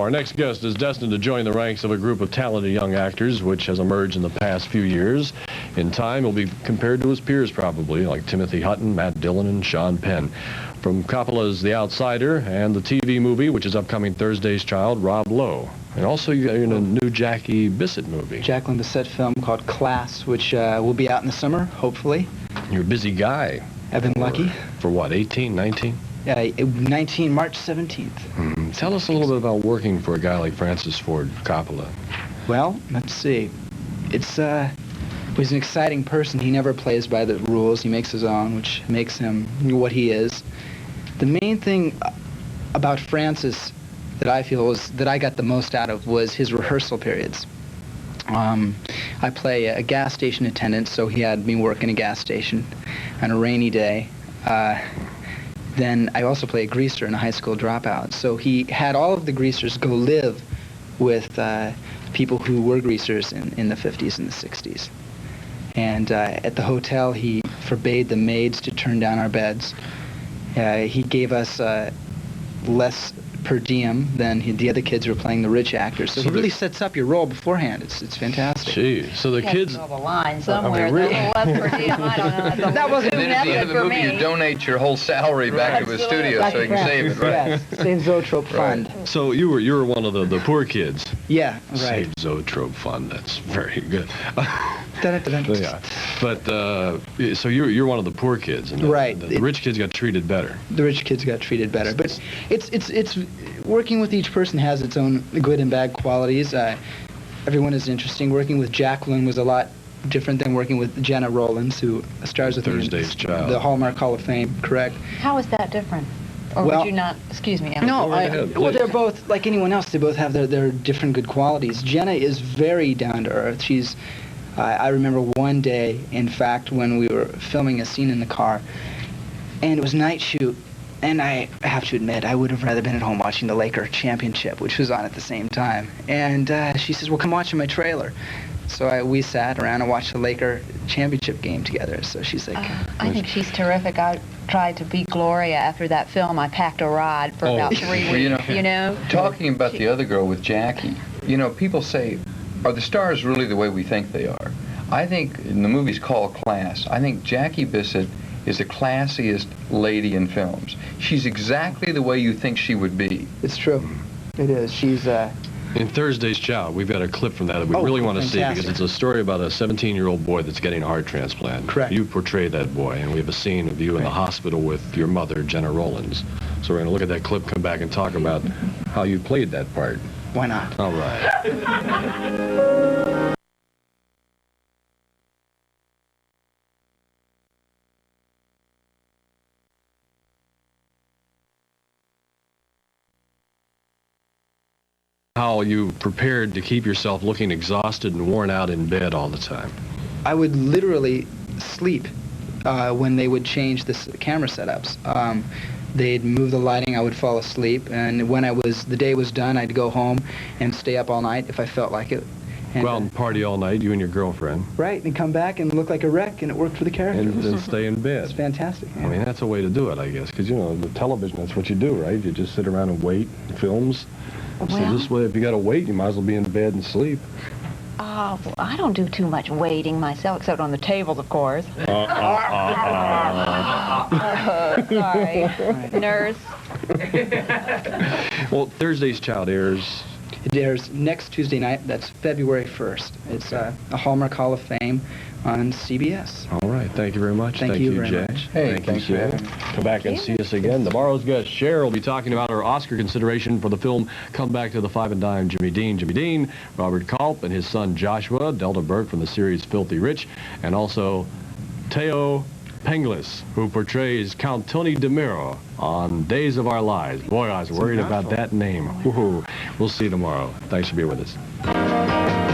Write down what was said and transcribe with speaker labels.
Speaker 1: Our next guest is destined to join the ranks of a group of talented young actors which has emerged in the past few years. In time, he'll be compared to his peers probably, like Timothy Hutton, Matt Dillon, and Sean Penn. From Coppola's The Outsider and the TV movie, which is upcoming Thursday's Child, Rob Lowe. And also you're in a new Jackie Bissett movie.
Speaker 2: Jacqueline Bissett film called Class, which will be out in the summer, hopefully.
Speaker 1: You're a busy guy.
Speaker 2: I've been lucky.
Speaker 1: For what, 18, 19?
Speaker 2: 19, March 17th.
Speaker 1: Tell us a little bit about working for a guy like Francis Ford Coppola.
Speaker 2: Well, let's see. He's an exciting person. He never plays by the rules. He makes his own, which makes him what he is. The main thing about Francis that I feel was that I got the most out of was his rehearsal periods. I play a gas station attendant, so he had me work in a gas station on a rainy day. Then I also play a greaser in a high school dropout. So he had all of the greasers go live with people who were greasers in the 50s and the 60s. And at the hotel, he forbade the maids to turn down our beds. He gave us less per diem than the other kids who were playing the rich actors. So he really sets up your role beforehand. It's fantastic.
Speaker 1: Gee, so the kids...
Speaker 3: Draw the line somewhere.
Speaker 1: I mean, really?
Speaker 3: Less per diem, I don't know.
Speaker 2: That wasn't
Speaker 4: And then at the end of the movie, you donate your whole salary back to the studio so you can save it, right?
Speaker 2: Yes, Save Zoetrope Fund.
Speaker 1: So you were one of the poor kids.
Speaker 2: Yeah, right.
Speaker 1: Save Zoetrope Fund. That's very good.
Speaker 2: Dun-dun-dun-dun.
Speaker 1: Yeah, but so you're one of the poor kids, and
Speaker 2: Right.
Speaker 1: The rich kids got treated better.
Speaker 2: The rich kids got treated better, but it's working with each person has its own good and bad qualities. Everyone is interesting. Working with Jacqueline was a lot different than working with Jenna Rollins, who stars with
Speaker 1: Thursday's Child.
Speaker 2: the Hallmark Hall of Fame. Correct.
Speaker 3: How is that different? Or
Speaker 2: Well-
Speaker 3: would you not? Excuse me.
Speaker 2: No,
Speaker 1: right ahead,
Speaker 2: well,
Speaker 1: please.
Speaker 2: they're both like anyone else. They both have their different good qualities. Jenna is very down to earth. She's. I remember one day, in fact, when we were filming a scene in the car, and it was night shoot, and I have to admit, I would have rather been at home watching the Laker championship, which was on at the same time. And she says, well, come watch in my trailer. So we sat around and watched the Laker championship game together. So she's like...
Speaker 3: I think she's terrific. I tried to be Gloria after that film. I packed a rod for about 3 weeks,
Speaker 4: Well,
Speaker 3: you know?
Speaker 4: Talking about the other girl with Jackie, people say, are the stars really the way we think they are? I think, in the movie's called Class, I think Jackie Bissett is the classiest lady in films. She's exactly the way you think she would be.
Speaker 2: It's true. It is. She's...
Speaker 1: In Thursday's Child, we've got a clip from that we
Speaker 2: Oh,
Speaker 1: really want to see,
Speaker 2: fantastic.
Speaker 1: because it's a story about a 17-year-old boy that's getting a heart transplant.
Speaker 2: Correct.
Speaker 1: You portray that boy, and we have a scene of you in the hospital with your mother, Jenna Rollins. So we're going to look at that clip, come back and talk about how you played that part.
Speaker 2: Why not?
Speaker 1: All right. How you prepared to keep yourself looking exhausted and worn out in bed all the time.
Speaker 2: I would literally sleep when they would change the camera setups. They'd move the lighting, I would fall asleep, and when the day was done, I'd go home and stay up all night if I felt like it. And,
Speaker 1: Go out and party all night, you and your girlfriend,
Speaker 2: right, and come back and look like a wreck, and it worked for the character.
Speaker 1: and then stay in
Speaker 2: It's
Speaker 1: bed.
Speaker 2: fantastic.
Speaker 1: I mean, that's a way to do it, I guess, because, the television, that's what you do, right? You just sit around and wait, films. So
Speaker 3: Well-
Speaker 1: this way, if you got to wait, you might as well be in bed and sleep.
Speaker 3: Well, I don't do too much waiting myself, except on the tables, of course. Sorry. Nurse.
Speaker 1: Well, Thursday's Child airs.
Speaker 2: It airs next Tuesday night. That's February 1st. It's a Hallmark Hall of Fame on CBS.
Speaker 1: All right, thank you very much.
Speaker 2: Thank you very
Speaker 1: Jay.
Speaker 2: much.
Speaker 4: Hey,
Speaker 1: Thank
Speaker 4: thanks
Speaker 1: you,
Speaker 4: for
Speaker 1: Sid.
Speaker 4: having me.
Speaker 1: Come back and see us again. Tomorrow's guest, Cher, will be talking about her Oscar consideration for the film Come Back to the Five and Dime, Jimmy Dean, Robert Culp, and his son Joshua, Delta Burke from the series Filthy Rich, and also Teo Penglis, who portrays Count Tony DeMiro on Days of Our Lives. Boy, I was worried about that name. Woohoo. We'll see you tomorrow. Thanks for being with us.